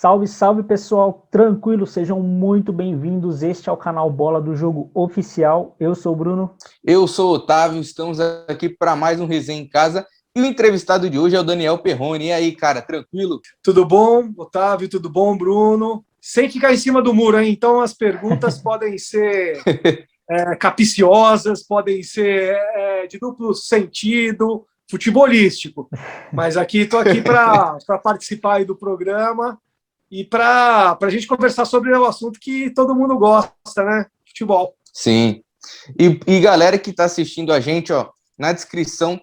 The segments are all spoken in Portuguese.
Salve, salve pessoal, tranquilo, sejam muito bem-vindos. Este é o canal Bola do Jogo Oficial. Eu sou o Bruno. Eu sou o Otávio, estamos aqui para mais um Resenha em Casa. E o entrevistado de hoje é o Daniel Perrone. E aí, cara, tranquilo? Tudo bom, Otávio? Tudo bom, Bruno? Sem ficar em cima do muro, hein? Então as perguntas podem ser capciosas, podem ser de duplo sentido, futebolístico. Mas estou aqui para participar aí do programa e para a gente conversar sobre o assunto que todo mundo gosta, né? Futebol. Sim. E galera que está assistindo a gente, ó, na descrição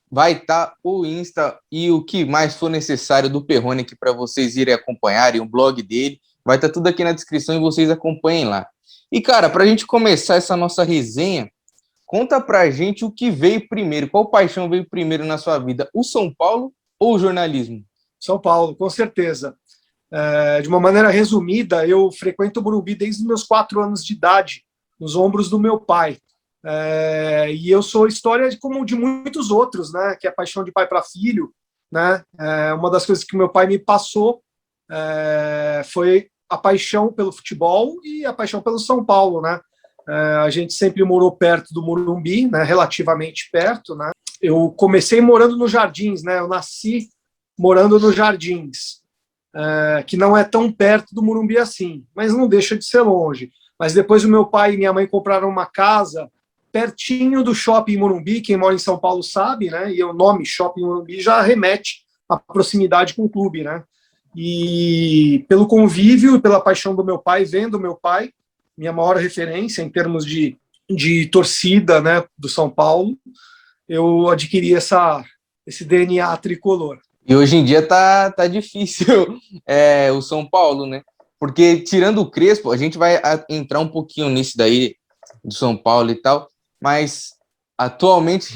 vai estar o Insta e o que mais for necessário do Perrone aqui para vocês irem acompanharem, o blog dele. Vai estar tudo aqui na descrição e vocês acompanhem lá. E, cara, para a gente começar essa nossa resenha, conta pra gente o que veio primeiro. Qual paixão veio primeiro na sua vida? O São Paulo ou o jornalismo? São Paulo, com certeza. De uma maneira resumida, eu frequento o Morumbi desde os meus 4 anos de idade, nos ombros do meu pai. E eu sou história como de muitos outros, né? Que é a paixão de pai para filho, né? Uma das coisas que meu pai me passou foi a paixão pelo futebol e a paixão pelo São Paulo, né? A gente sempre morou perto do Morumbi, né? Relativamente perto, né? Eu comecei morando nos Jardins, né? Eu nasci morando nos Jardins, que não é tão perto do Morumbi assim, mas não deixa de ser longe. Mas depois o meu pai e minha mãe compraram uma casa pertinho do Shopping Morumbi. Quem mora em São Paulo sabe, né? E o nome Shopping Morumbi já remete à proximidade com o clube, né? E pelo convívio e pela paixão do meu pai, vendo o meu pai, minha maior referência em termos de torcida, né, do São Paulo, eu adquiri esse DNA tricolor. E hoje em dia tá difícil o São Paulo, né? Porque tirando o Crespo, a gente vai entrar um pouquinho nisso daí, do São Paulo e tal, mas atualmente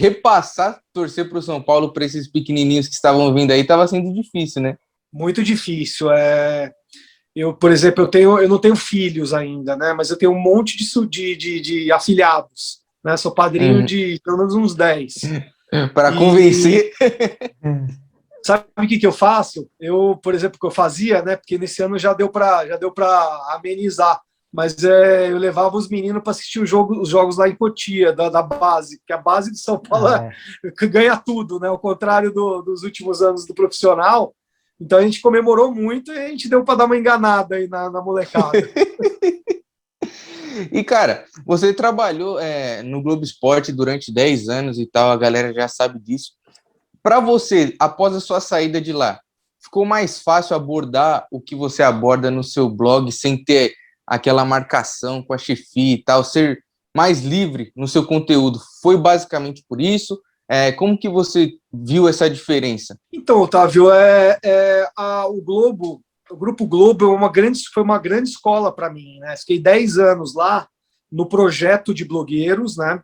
torcer para o São Paulo para esses pequenininhos que estavam vindo aí estava sendo difícil, né? Muito difícil. Eu, por exemplo, eu não tenho filhos ainda, né? Mas eu tenho um monte de afilhados, né? Sou padrinho de pelo menos uns 10. Para convencer. Sabe o que eu faço? Eu, por exemplo, o que eu fazia, né? Porque nesse ano já deu para amenizar. Mas eu levava os meninos para assistir os jogos lá em Cotia, da base, que a base de São Paulo ganha tudo, né? Ao contrário dos últimos anos do profissional. Então a gente comemorou muito e a gente deu para dar uma enganada aí na molecada. E, cara, você trabalhou no Globo Esporte durante 10 anos e tal, a galera já sabe disso. Para você, após a sua saída de lá, ficou mais fácil abordar o que você aborda no seu blog sem ter aquela marcação com a chefia e tal, ser mais livre no seu conteúdo? Foi basicamente por isso? Como que você viu essa diferença? Então, Otávio, o Grupo Globo foi uma grande escola para mim, né? Fiquei 10 anos lá no projeto de blogueiros, né?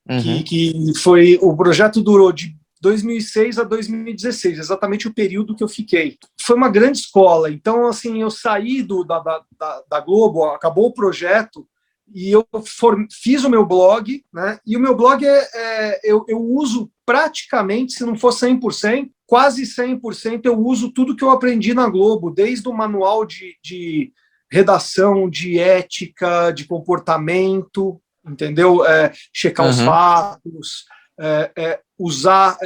Que foi o projeto durou de 2006 a 2016, exatamente o período que eu fiquei. Foi uma grande escola. Então, assim, eu saí da Globo, acabou o projeto, e eu fiz o meu blog, né? E o meu blog eu uso praticamente, se não for 100%, quase 100%, eu uso tudo que eu aprendi na Globo, desde o manual de redação, de ética, de comportamento, entendeu? Checar os fatos, usar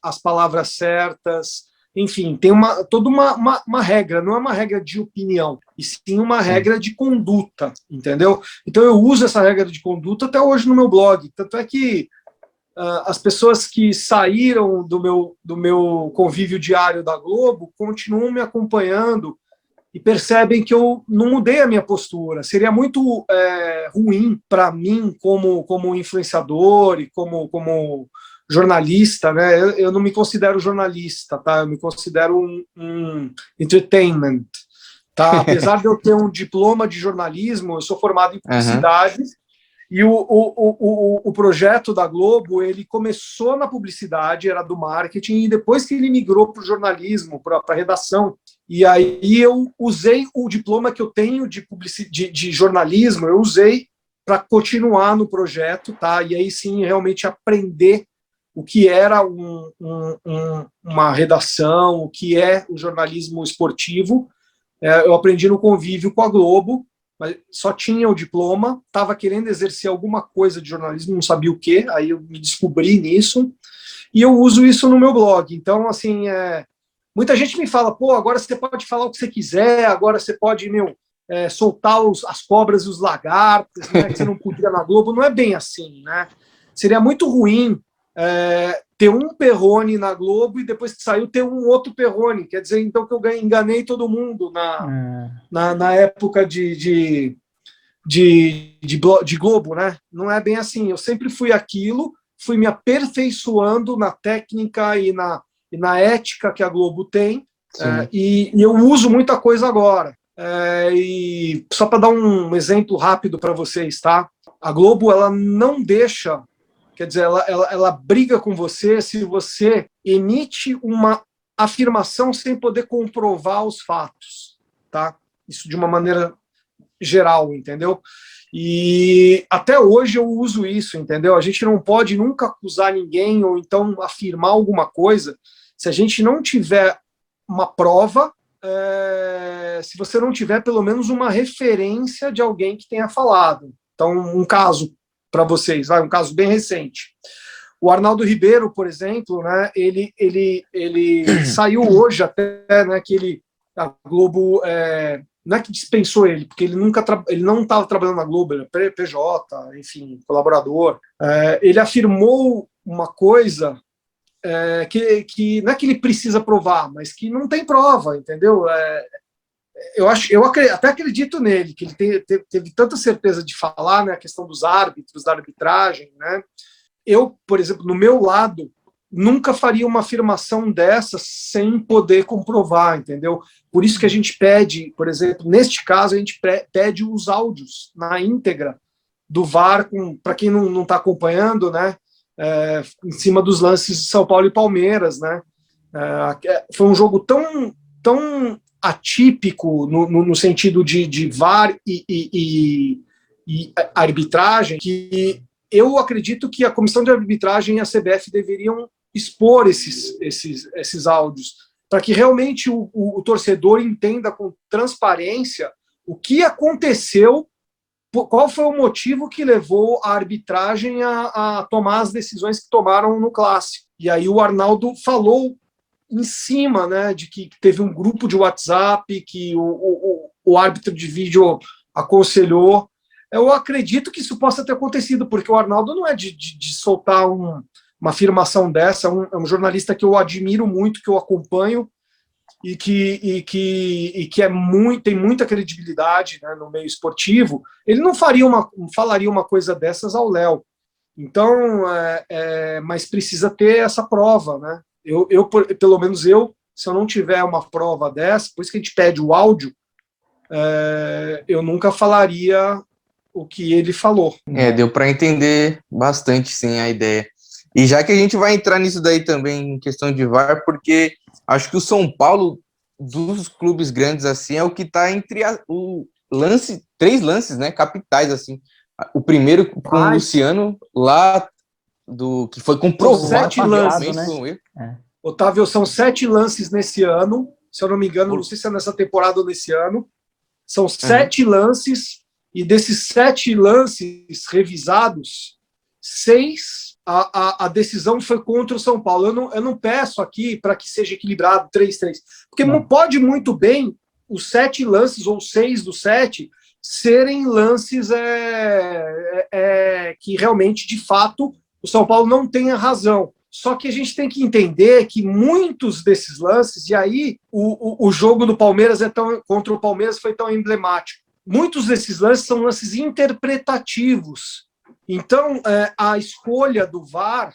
as palavras certas. Enfim, tem toda uma regra, não é uma regra de opinião, e sim uma regra de conduta, entendeu? Então eu uso essa regra de conduta até hoje no meu blog, tanto é que as pessoas que saíram do meu convívio diário da Globo continuam me acompanhando e percebem que eu não mudei a minha postura. Seria muito ruim para mim como influenciador e como jornalista, né? Eu não me considero jornalista, tá? Eu me considero um entertainment, tá? Apesar de eu ter um diploma de jornalismo, eu sou formado em publicidade. E o projeto da Globo, ele começou na publicidade, era do marketing, e depois que ele migrou para o jornalismo, para a redação, e aí eu usei o diploma que eu tenho de jornalismo, eu usei para continuar no projeto, tá? E aí sim, realmente aprender o que era uma redação, o que é o jornalismo esportivo, Eu aprendi no convívio com a Globo, mas só tinha o diploma, estava querendo exercer alguma coisa de jornalismo, não sabia o quê, aí eu me descobri nisso, e eu uso isso no meu blog. Então, assim, muita gente me fala, pô, agora você pode falar o que você quiser, agora você pode, soltar as cobras e os lagartos, né, que você não podia na Globo. Não é bem assim, né? Seria muito ruim ter um Perrone na Globo e depois que saiu ter um outro Perrone. Quer dizer, então, que eu enganei todo mundo na época de Globo, né? Não é bem assim. Eu sempre fui aquilo, fui me aperfeiçoando na técnica e na ética que a Globo tem, e eu uso muita coisa agora. E só para dar um exemplo rápido para vocês, tá? A Globo, ela não deixa, quer dizer, ela briga com você se você emite uma afirmação sem poder comprovar os fatos, tá? Isso de uma maneira geral, entendeu? E até hoje eu uso isso, entendeu? A gente não pode nunca acusar ninguém ou então afirmar alguma coisa se a gente não tiver uma prova, se você não tiver pelo menos uma referência de alguém que tenha falado. Então, um caso para vocês, um caso bem recente. O Arnaldo Ribeiro, por exemplo, né, ele saiu hoje até, né, que a Globo não é que dispensou ele, porque ele não estava trabalhando na Globo, ele é PJ, enfim, colaborador. Ele afirmou uma coisa que não é que ele precisa provar, mas que não tem prova, entendeu? Eu até acredito nele, que ele teve tanta certeza de falar, né, a questão dos árbitros, da arbitragem, né? Eu, por exemplo, no meu lado, nunca faria uma afirmação dessa sem poder comprovar, entendeu? Por isso que a gente pede, por exemplo, neste caso, a gente pede os áudios na íntegra do VAR, para quem não está acompanhando, né? Em cima dos lances de São Paulo e Palmeiras, né? Foi um jogo tão atípico no sentido de VAR e arbitragem, que eu acredito que a comissão de arbitragem e a CBF deveriam expor esses áudios, para que realmente o torcedor entenda com transparência o que aconteceu, qual foi o motivo que levou a arbitragem a tomar as decisões que tomaram no clássico. E aí o Arnaldo falou em cima, né, de que teve um grupo de WhatsApp que o árbitro de vídeo aconselhou. Eu acredito que isso possa ter acontecido, porque o Arnaldo não é de soltar uma afirmação dessa. É um jornalista que eu admiro muito, que eu acompanho e que tem muita credibilidade, né, no meio esportivo. Ele não falaria uma coisa dessas ao Léo. Então, mas precisa ter essa prova, né? Pelo menos se eu não tiver uma prova dessa, por isso que a gente pede o áudio, eu nunca falaria o que ele falou. Deu para entender bastante, sim, a ideia. E já que a gente vai entrar nisso daí também, em questão de VAR, porque acho que o São Paulo, dos clubes grandes, assim, é o que está entre três lances, né, capitais, assim. O primeiro com o Luciano, lá, que foi comprovado. 7 lances, né? Otávio, são 7 lances nesse ano, se eu não me engano, não sei se é nessa temporada ou nesse ano. São 7 lances, e desses 7 lances revisados, 6, a decisão foi contra o São Paulo. Eu não peço aqui para que seja equilibrado 3-3, porque não pode muito bem os 7 lances, ou 6 dos 7, serem lances que realmente, de fato, o São Paulo não tenha razão. Só que a gente tem que entender que muitos desses lances, e aí o jogo do Palmeiras contra o Palmeiras foi tão emblemático. Muitos desses lances são lances interpretativos. Então, a escolha do VAR,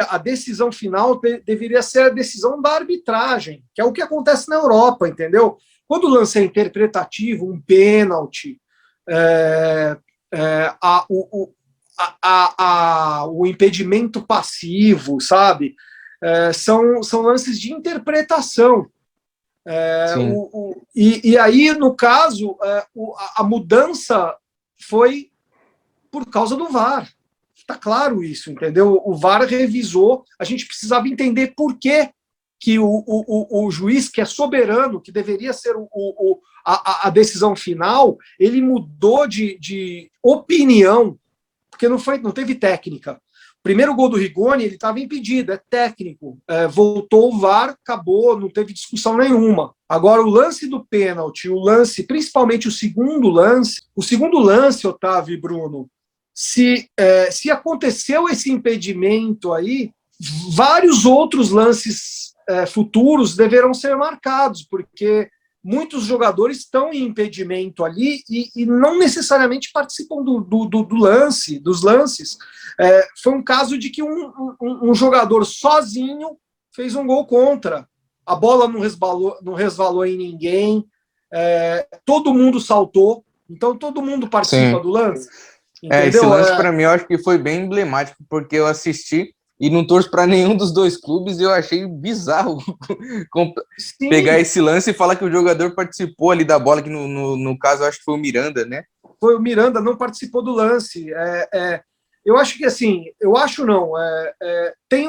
a decisão final deveria ser a decisão da arbitragem, que é o que acontece na Europa, entendeu? Quando o lance é interpretativo, um pênalti, o impedimento passivo, sabe? São lances de interpretação. E aí, no caso, a mudança foi por causa do VAR. Está claro isso, entendeu? O VAR revisou, a gente precisava entender por que que o juiz, que é soberano, que deveria ser a decisão final, ele mudou de opinião, porque não teve técnica. O primeiro gol do Rigoni, ele estava impedido, é técnico. Voltou o VAR, acabou, não teve discussão nenhuma. Agora, o lance do pênalti, principalmente o segundo lance, Otávio e Bruno, se aconteceu esse impedimento aí, vários outros lances futuros deverão ser marcados, porque muitos jogadores estão em impedimento ali e não necessariamente participam dos lances. Foi um caso de que um jogador sozinho fez um gol contra. A bola não resvalou em ninguém, todo mundo saltou, então todo mundo participa do lance. Entendeu? Esse lance para mim eu acho que foi bem emblemático, porque eu assisti e não torço para nenhum dos dois clubes, e eu achei bizarro pegar esse lance e falar que o jogador participou ali da bola, que no caso eu acho que foi o Miranda, né? Foi o Miranda, não participou do lance. Eu acho que assim, tem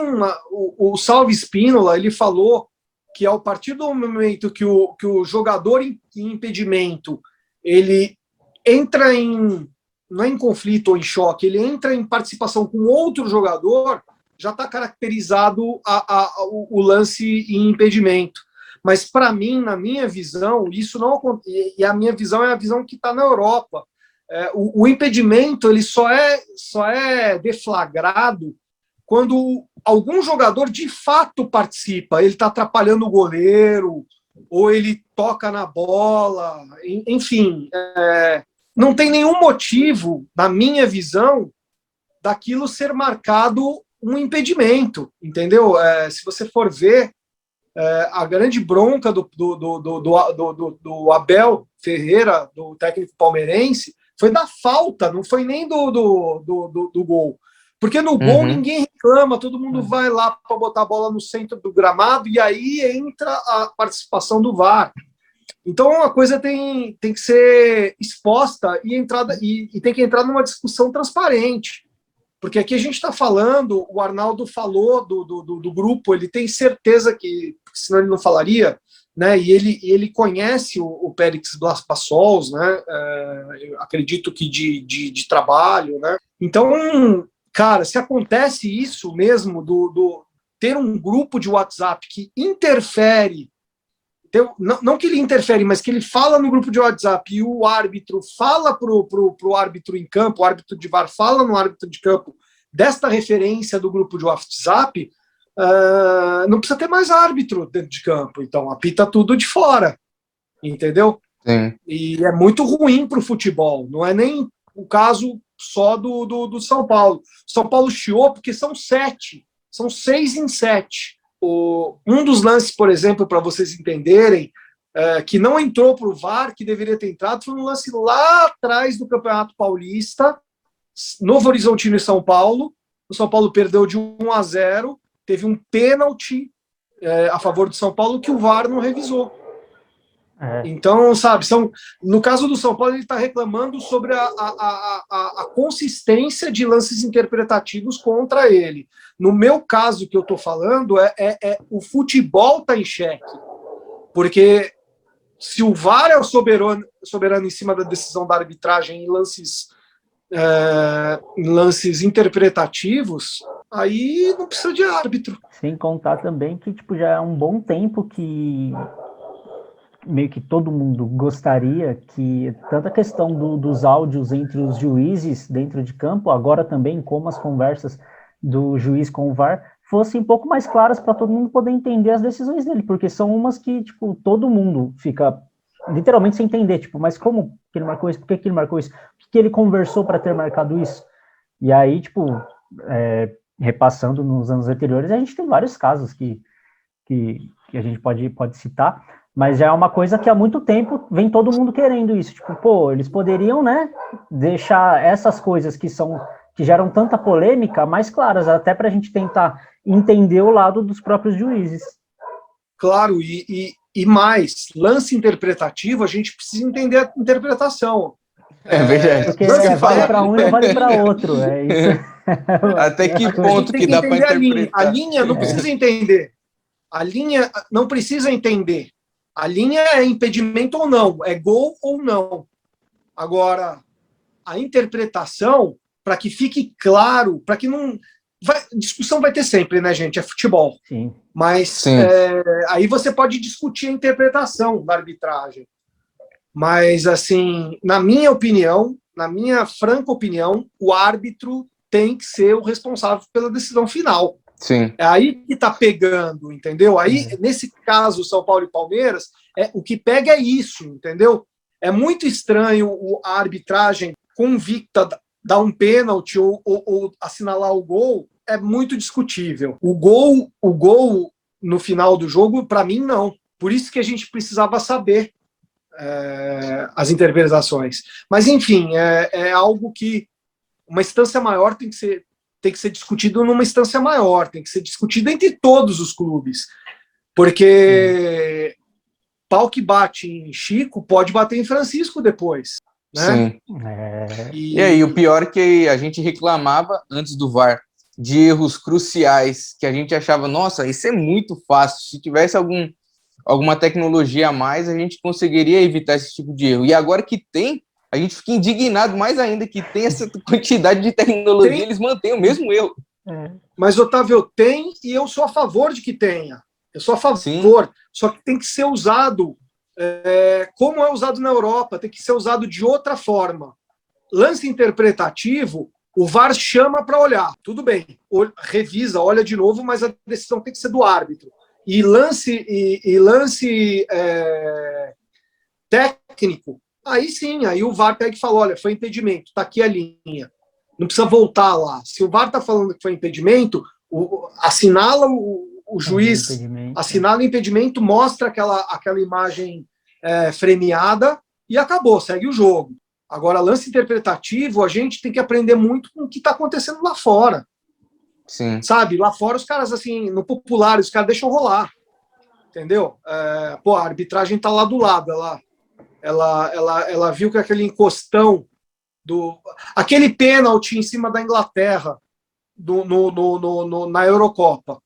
o Salve Spínola, ele falou que a partir do momento que o jogador em impedimento, ele entra não é em conflito ou em choque, ele entra em participação com outro jogador, já está caracterizado o lance em impedimento. Mas, para mim, na minha visão, isso não acontece. E a minha visão é a visão que está na Europa. O impedimento ele só é deflagrado quando algum jogador de fato participa. Ele está atrapalhando o goleiro, ou ele toca na bola, enfim. Não tem nenhum motivo, na minha visão, daquilo ser marcado um impedimento, entendeu? Se você for ver, a grande bronca do Abel Ferreira, do técnico palmeirense, foi da falta, não foi nem do gol. Porque no gol ninguém reclama, todo mundo vai lá para botar a bola no centro do gramado e aí entra a participação do VAR. Então a coisa tem que ser exposta e tem que entrar numa discussão transparente. Porque aqui a gente está falando, o Arnaldo falou do grupo, ele tem certeza que, senão ele não falaria, né? E ele conhece o Périx Blas Passols, né? Eu acredito que de trabalho, né? Então, cara, se acontece isso mesmo, ter um grupo de WhatsApp que interfere, não que ele interfere, mas que ele fala no grupo de WhatsApp e o árbitro fala pro árbitro em campo, o árbitro de VAR fala no árbitro de campo desta referência do grupo de WhatsApp, não precisa ter mais árbitro dentro de campo, então apita tudo de fora, entendeu? Sim. E é muito ruim para o futebol, não é nem o caso só do São Paulo. São Paulo chiou porque são 6 em 7. Um dos lances, por exemplo, para vocês entenderem, que não entrou para o VAR, que deveria ter entrado, foi um lance lá atrás do Campeonato Paulista, Novo Horizontino e São Paulo. O São Paulo perdeu de 1-0, teve um pênalti a favor do São Paulo que o VAR não revisou. Então, sabe, no caso do São Paulo, ele está reclamando sobre a consistência de lances interpretativos contra ele. No meu caso, que eu estou falando, o futebol está em xeque. Porque se o VAR é o soberano em cima da decisão da arbitragem em lances interpretativos, aí não precisa de árbitro. Sem contar também que já é um bom tempo que meio que todo mundo gostaria que tanta questão dos áudios entre os juízes dentro de campo, agora também como as conversas do juiz com o VAR, fossem um pouco mais claras para todo mundo poder entender as decisões dele, porque são umas que, todo mundo fica literalmente sem entender, mas como que ele marcou isso, por que ele marcou isso, o que ele conversou para ter marcado isso, e aí, repassando nos anos anteriores, a gente tem vários casos que a gente pode citar, mas já é uma coisa que há muito tempo vem todo mundo querendo isso. Eles poderiam, né, deixar essas coisas que geram tanta polêmica mais claras, até para a gente tentar entender o lado dos próprios juízes. Claro, e mais, lance interpretativo, a gente precisa entender a interpretação. É verdade. Porque vale para um e não vale para outro. É isso. Até que ponto que dá para interpretar? A linha não precisa entender. A linha não precisa entender. A linha é impedimento ou não, é gol ou não. Agora, a interpretação, para que fique claro, para que não... discussão vai ter sempre, né, gente? É futebol. Sim. Mas aí você pode discutir a interpretação da arbitragem. Mas, assim, na minha opinião, na minha franca opinião, o árbitro tem que ser o responsável pela decisão final. Sim. É aí que tá pegando, entendeu? Aí, nesse caso, São Paulo e Palmeiras, o que pega é isso, entendeu? É muito estranho a arbitragem convicta dar um pênalti ou assinalar o gol, é muito discutível. O gol no final do jogo, para mim, não. Por isso que a gente precisava saber as interpretações. Mas, enfim, é algo que uma instância maior tem que ser discutido numa instância maior, tem que ser discutido entre todos os clubes. Porque pau que bate em Chico pode bater em Francisco depois. Né? Sim. E aí, o pior é que a gente reclamava antes do VAR de erros cruciais, que a gente achava, nossa, isso é muito fácil. Se tivesse alguma tecnologia a mais, a gente conseguiria evitar esse tipo de erro. E agora que tem, a gente fica indignado mais ainda que tem essa quantidade de tecnologia, eles mantêm o mesmo erro. Mas, Otávio, tem, e eu sou a favor de que tenha. Eu sou a favor. Sim. Só que tem que ser usado como é usado na Europa, tem que ser usado de outra forma. Lance interpretativo, o VAR chama para olhar. Tudo bem, revisa, olha de novo, mas a decisão tem que ser do árbitro. E lance técnico, aí sim, aí o VAR pega e fala, olha, foi impedimento, está aqui a linha. Não precisa voltar lá. Se o VAR está falando que foi impedimento, assinala o juiz, assinala o impedimento, mostra aquela imagem fremeada e acabou, segue o jogo. Agora, lance interpretativo, a gente tem que aprender muito com o que está acontecendo lá fora. Sim. Sabe? Lá fora, os caras, assim, no popular, os caras deixam rolar. Entendeu? A arbitragem está lá do lado. Ela viu que aquele encostão aquele pênalti em cima da Inglaterra na Eurocopa.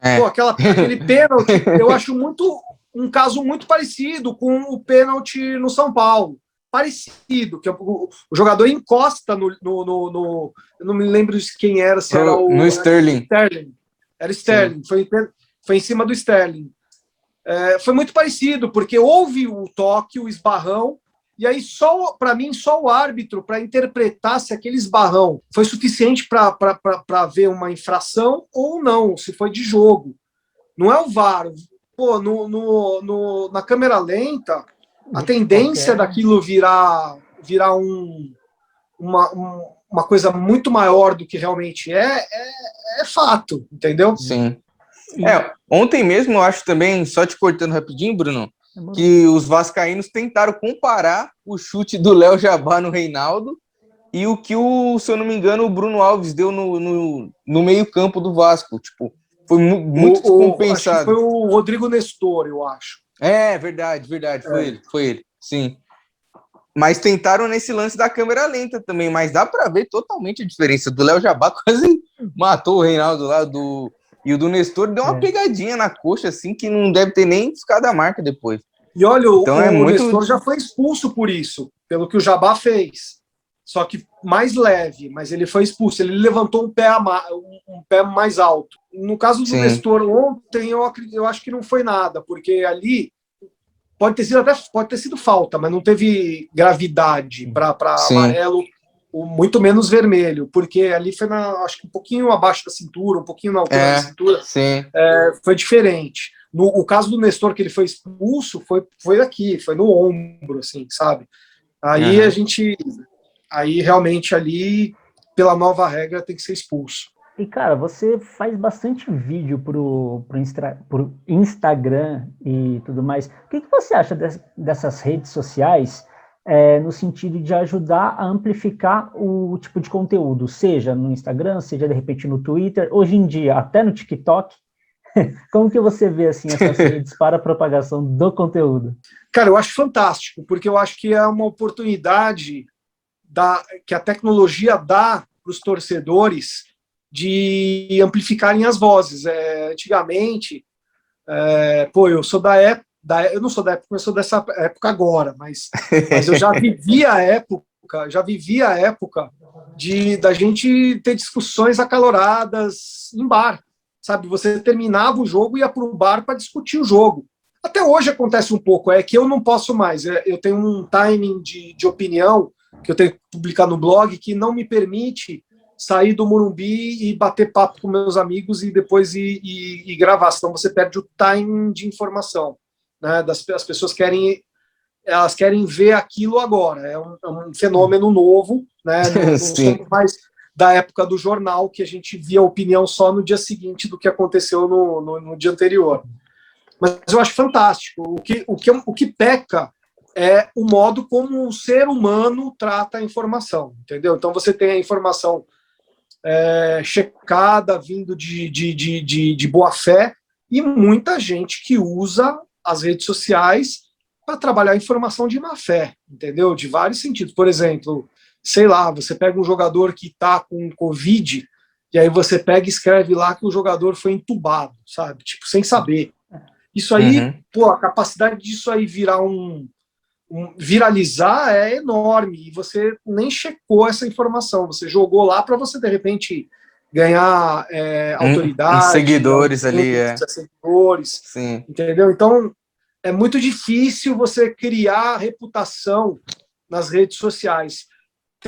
Aquele pênalti, eu acho um caso muito parecido com o pênalti no São Paulo. Parecido, que o jogador encosta no eu não me lembro de quem era, se era no Sterling. Era Sterling, foi em cima do Sterling. Foi muito parecido, porque houve o toque, o esbarrão, e aí para mim, só o árbitro, para interpretar se aquele esbarrão foi suficiente para ver uma infração ou não, se foi de jogo. Não é o VAR. Pô, na câmera lenta, a tendência daquilo virar uma coisa muito maior do que realmente é fato, entendeu? Sim. Ontem mesmo, eu acho também, só te cortando rapidinho, Bruno, que os vascaínos tentaram comparar o chute do Léo Jabá no Reinaldo e o que, se eu não me engano, o Bruno Alves deu no meio-campo do Vasco. Tipo, foi muito descompensado. Acho que foi o Rodrigo Nestor, eu acho. Verdade. Foi ele, sim. Mas tentaram nesse lance da câmera lenta também, mas dá para ver totalmente a diferença. Do Léo Jabá quase matou o Reinaldo lá, e o do Nestor deu uma pegadinha na coxa, assim, que não deve ter nem ficado a marca depois. E olha, então, o Nestor já foi expulso por isso, pelo que o Jabá fez. Só que mais leve, mas ele foi expulso. Ele levantou um pé mais alto. No caso do Nestor ontem, eu acho que não foi nada, porque ali pode ter sido falta, mas não teve gravidade para amarelo, muito menos vermelho, porque ali foi acho que um pouquinho abaixo da cintura, um pouquinho na altura da cintura. Foi diferente. O caso do Nestor, que ele foi expulso, foi aqui, foi no ombro, assim, sabe? Aí aí realmente ali, pela nova regra, tem que ser expulso. E, cara, você faz bastante vídeo pro Instagram e tudo mais. O que você acha dessas redes sociais no sentido de ajudar a amplificar o tipo de conteúdo, seja no Instagram, seja, de repente, no Twitter, hoje em dia, até no TikTok? Como que você vê, assim, essas redes para a propagação do conteúdo? Cara, eu acho fantástico, porque eu acho que é uma oportunidade que a tecnologia dá para os torcedores de amplificarem as vozes. Antigamente, Eu sou eu não sou da época, eu sou dessa época agora, mas eu já vivi a época da gente ter discussões acaloradas em bar, sabe? Você terminava o jogo e ia para o bar para discutir o jogo. Até hoje acontece um pouco, é que eu não posso mais, eu tenho um timing de opinião que eu tenho que publicar no blog que não me permite sair do Morumbi e bater papo com meus amigos e depois ir gravar, senão você perde o timing de informação, né? As pessoas querem ver aquilo agora, é um fenômeno novo, né? Não somos mais da época do jornal, que a gente via a opinião só no dia seguinte do que aconteceu no dia anterior. Mas eu acho fantástico. O que peca é o modo como o ser humano trata a informação, entendeu? Então você tem a informação checada, vindo de boa fé, e muita gente que usa as redes sociais para trabalhar a informação de má fé, entendeu? De vários sentidos. Por exemplo, sei lá, você pega um jogador que está com Covid, e aí você pega e escreve lá que o jogador foi entubado, sabe? Tipo, sem saber. Isso aí, a capacidade disso aí virar viralizar é enorme, e você nem checou essa informação, você jogou lá para você, de repente, ganhar autoridade, seguidores ali, seguidores, sim. Entendeu? Então, é muito difícil você criar reputação nas redes sociais.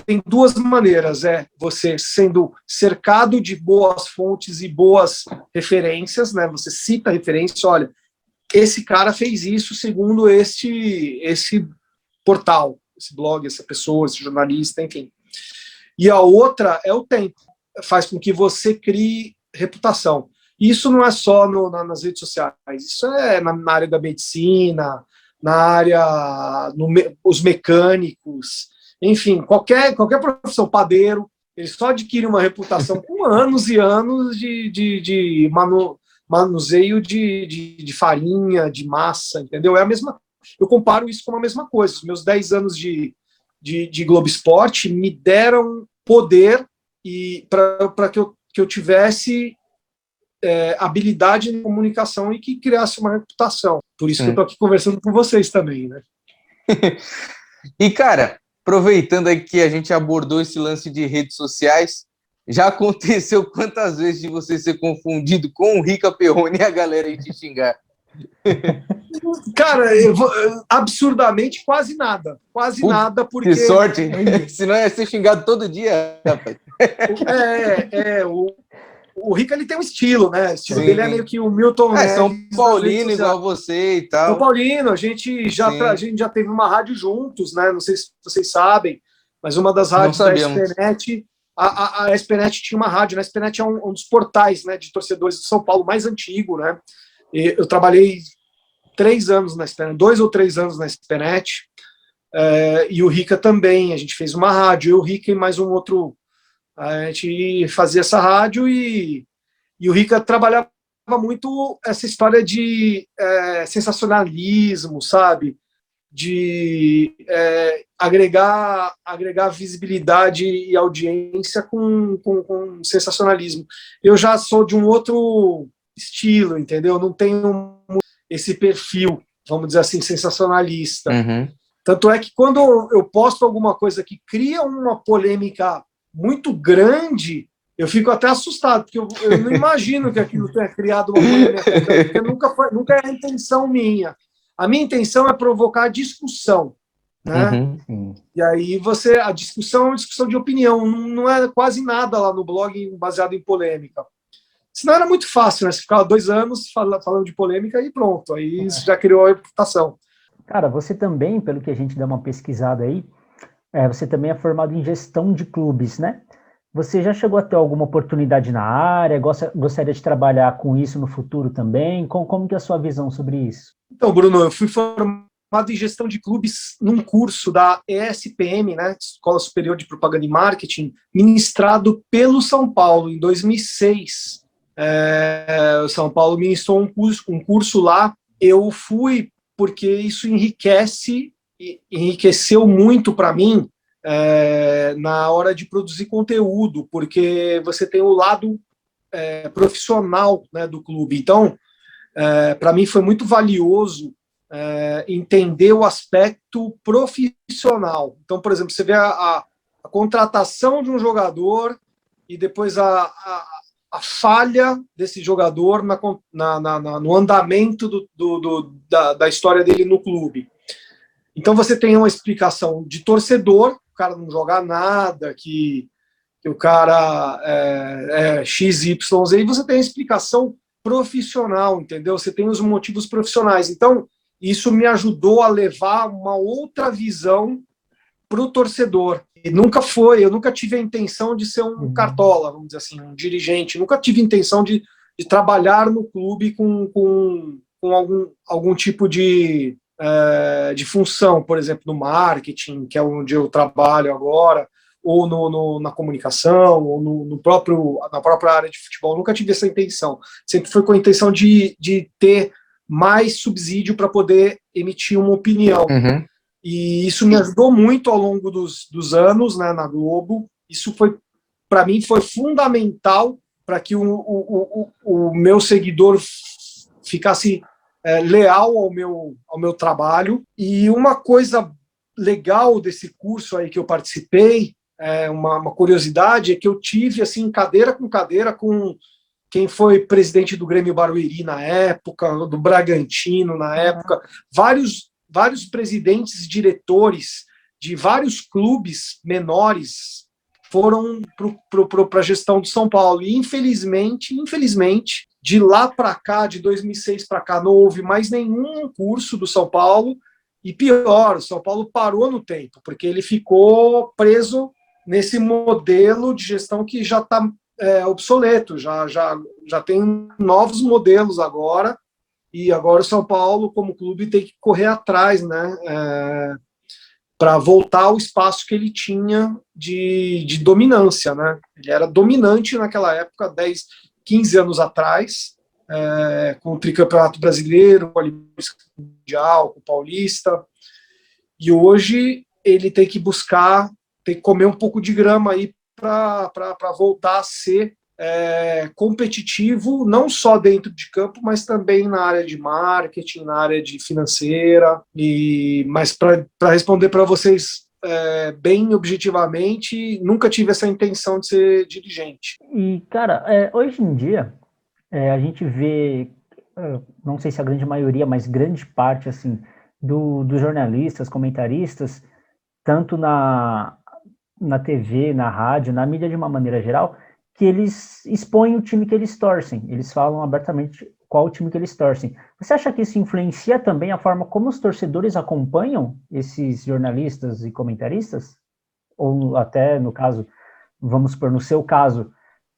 Tem duas maneiras, você sendo cercado de boas fontes e boas referências, né? Você cita referência, olha, esse cara fez isso segundo esse portal, esse blog, essa pessoa, esse jornalista, enfim. E a outra é o tempo, faz com que você crie reputação. Isso não é só nas redes sociais, isso é na área da medicina, na área, os mecânicos, enfim, qualquer profissão, padeiro, ele só adquire uma reputação com anos e anos de manuseio de farinha, de massa, entendeu? Eu comparo isso com a mesma coisa. Os meus 10 anos de Globo Esporte me deram poder para que eu tivesse habilidade em comunicação e que criasse uma reputação. Por isso que eu estou aqui conversando com vocês também, né? E, cara, aproveitando aí que a gente abordou esse lance de redes sociais, já aconteceu quantas vezes de você ser confundido com o Rica Perrone e a galera aí te xingar? Cara, absurdamente quase nada. Quase nada, porque... Que sorte! Senão ia ser xingado todo dia, rapaz. O Rica, ele tem um estilo, né? O estilo dele é meio que o Milton Neves. São Paulino igual você e tal. São Paulino, a gente já teve uma rádio juntos, né? Não sei se vocês sabem, mas uma das rádios da SPNet, a SPNet tinha uma rádio, né? A SPNet é um dos portais, né, de torcedores de São Paulo mais antigo, né? E eu trabalhei 3 anos na SPNet, 2 ou 3 anos na SPNet, e o Rica também. A gente fez uma rádio, eu, o Rica e mais um outro. A gente fazia essa rádio e o Rica trabalhava muito essa história de sensacionalismo, sabe? De agregar visibilidade e audiência com sensacionalismo. Eu já sou de um outro estilo, entendeu? Não tenho esse perfil, vamos dizer assim, sensacionalista. Tanto é que quando eu posto alguma coisa que cria uma polêmica muito grande, eu fico até assustado, porque eu não imagino que aquilo tenha criado uma polêmica, porque nunca é a intenção minha. A minha intenção é provocar discussão, né? E aí a discussão é uma discussão de opinião, não é quase nada lá no blog baseado em polêmica. Senão era muito fácil, né? Você ficava 2 anos falando de polêmica e pronto, aí isso já criou a reputação. Cara, você também, pelo que a gente dá uma pesquisada aí, você também é formado em gestão de clubes, né? Você já chegou a ter alguma oportunidade na área? Gostaria de trabalhar com isso no futuro também? Como que é a sua visão sobre isso? Então, Bruno, eu fui formado em gestão de clubes num curso da ESPM, né, Escola Superior de Propaganda e Marketing, ministrado pelo São Paulo em 2006. O São Paulo ministrou um curso lá. Eu fui porque isso enriqueceu muito para mim na hora de produzir conteúdo, porque você tem o lado profissional, né, do clube. Então, Para mim foi muito valioso entender o aspecto profissional. Então, por exemplo, você vê a contratação de um jogador e depois a falha desse jogador no andamento da história dele no clube. Então você tem uma explicação de torcedor, o cara não joga nada, que o cara é XYZ, e você tem a explicação profissional, entendeu? Você tem os motivos profissionais. Então, isso me ajudou a levar uma outra visão para o torcedor. E eu nunca tive a intenção de ser um cartola, vamos dizer assim, um dirigente, nunca tive a intenção de trabalhar no clube com algum tipo de função, por exemplo, no marketing, que é onde eu trabalho agora, ou na comunicação, ou na própria área de futebol. Nunca tive essa intenção. Sempre foi com a intenção de ter mais subsídio para poder emitir uma opinião. Uhum. E isso me ajudou muito ao longo dos anos, né, na Globo. Isso foi, para mim, foi fundamental para que o meu seguidor ficasse leal ao meu trabalho. E uma coisa legal desse curso aí que eu participei, uma curiosidade, é que eu tive, assim, cadeira com quem foi presidente do Grêmio Barueri na época, do Bragantino na época, vários presidentes e diretores de vários clubes menores foram para a gestão do São Paulo. E, infelizmente, de lá para cá, de 2006 para cá, não houve mais nenhum curso do São Paulo. E pior, o São Paulo parou no tempo, porque ele ficou preso nesse modelo de gestão que já está obsoleto, já tem novos modelos agora, e agora o São Paulo, como clube, tem que correr atrás, né, para voltar ao espaço que ele tinha de dominância, né? Ele era dominante naquela época, 10, 15 anos atrás, com o tricampeonato brasileiro, com a Libertadores Mundial, com o Paulista, e hoje ele tem que comer um pouco de grama aí para voltar a ser competitivo, não só dentro de campo, mas também na área de marketing, na área de financeira. Mas para responder para vocês bem objetivamente, nunca tive essa intenção de ser dirigente. E, cara, hoje em dia, a gente vê, não sei se a grande maioria, mas grande parte, assim, dos jornalistas, comentaristas, tanto na TV, na rádio, na mídia de uma maneira geral, que eles expõem o time que eles torcem, eles falam abertamente qual o time que eles torcem. Você acha que isso influencia também a forma como os torcedores acompanham esses jornalistas e comentaristas? Ou até, no caso, vamos supor, no seu caso,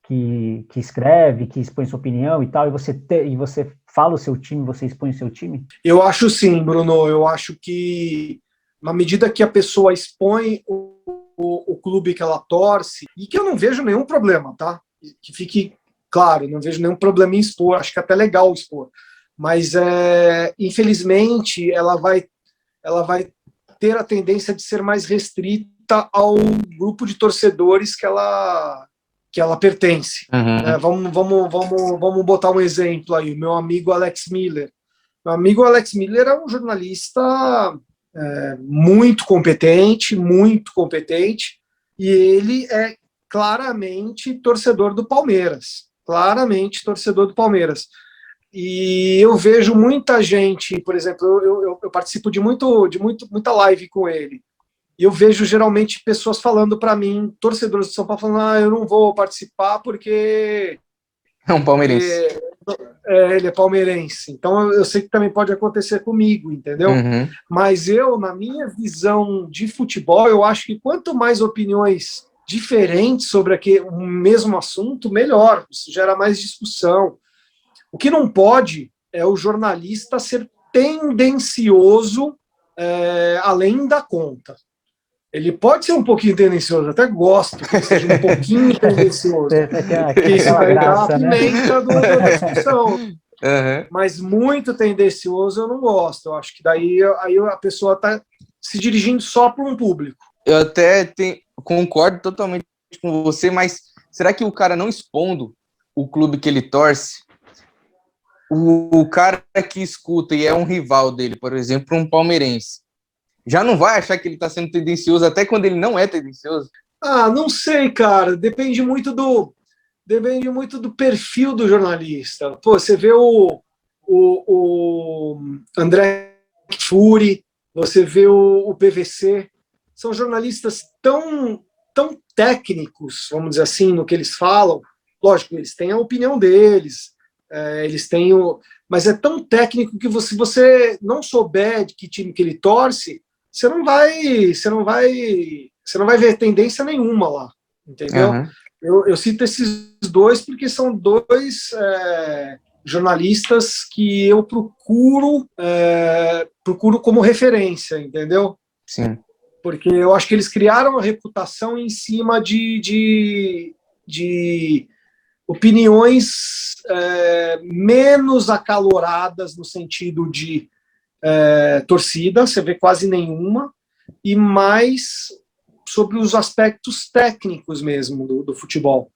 que escreve, que expõe sua opinião e tal, e você fala o seu time, você expõe o seu time? Eu acho sim, Bruno, eu acho que na medida que a pessoa expõe o clube que ela torce, e que eu não vejo nenhum problema, tá? Que fique claro, não vejo nenhum problema em expor, acho que é até legal expor, mas infelizmente ela vai ter a tendência de ser mais restrita ao grupo de torcedores que ela pertence. Uhum. Vamos botar um exemplo aí, o meu amigo Alex Miller. Meu amigo Alex Miller é um jornalista muito competente, e ele é claramente torcedor do Palmeiras. E eu vejo muita gente, por exemplo, eu participo de muita live com ele, e eu vejo geralmente pessoas falando para mim, torcedores de São Paulo, falando, eu não vou participar porque É um palmeirense. ele é palmeirense. Então eu sei que também pode acontecer comigo, entendeu? Uhum. Mas na minha visão de futebol, eu acho que quanto mais opiniões diferentes sobre o mesmo assunto, melhor. Isso gera mais discussão. O que não pode é o jornalista ser tendencioso além da conta. Ele pode ser um pouquinho tendencioso, até gosto que seja um pouquinho tendencioso. Porque isso daí dá a pimenta da discussão. Uhum. Mas muito tendencioso eu não gosto. Eu acho que daí a pessoa está se dirigindo só para um público. Eu até concordo totalmente com você, mas será que o cara não expondo o clube que ele torce, o cara que escuta e é um rival dele, por exemplo, um palmeirense, já não vai achar que ele está sendo tendencioso até quando ele não é tendencioso? Ah, não sei, cara. Depende muito do perfil do jornalista. Pô, você vê o André Fury, você vê o PVC, são jornalistas tão técnicos, vamos dizer assim, no que eles falam. Lógico, eles têm a opinião deles, eles têm mas é tão técnico que se você não souber de que time que ele torce, você não vai ver tendência nenhuma lá, entendeu? Uhum. Eu cito esses dois porque são dois jornalistas que eu procuro como referência, entendeu? Sim. Porque eu acho que eles criaram uma reputação em cima de opiniões menos acaloradas no sentido de torcida, você vê quase nenhuma, e mais sobre os aspectos técnicos mesmo do futebol.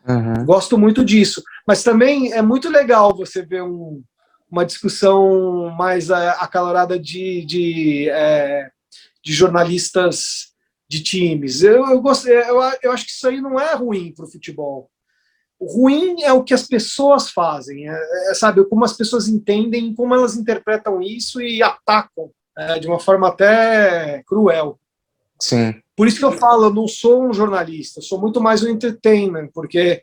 Uhum. Gosto muito disso. Mas também é muito legal você ver uma discussão mais acalorada de jornalistas de times. Eu acho que isso aí não é ruim para o futebol. O ruim é o que as pessoas fazem, sabe? Como as pessoas entendem, como elas interpretam isso e atacam de uma forma até cruel. Sim. Por isso que eu falo, eu não sou um jornalista, eu sou muito mais um entertainment, porque,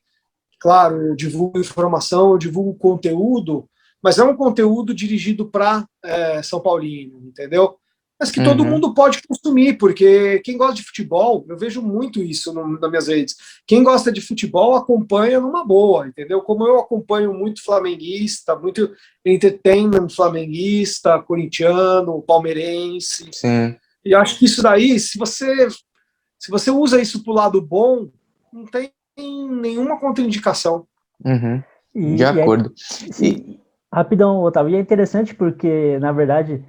claro, eu divulgo informação, eu divulgo conteúdo, mas é um conteúdo dirigido para São Paulino, entendeu? Mas que todo mundo pode consumir, porque quem gosta de futebol, eu vejo muito isso nas minhas redes, quem gosta de futebol acompanha numa boa, entendeu? Como eu acompanho muito flamenguista, muito entertainment flamenguista, corintiano, palmeirense. Sim. E acho que isso daí, se você usa isso para o lado bom, não tem nenhuma contraindicação. Uhum. De acordo. Rapidão, Otávio, e é interessante porque, na verdade,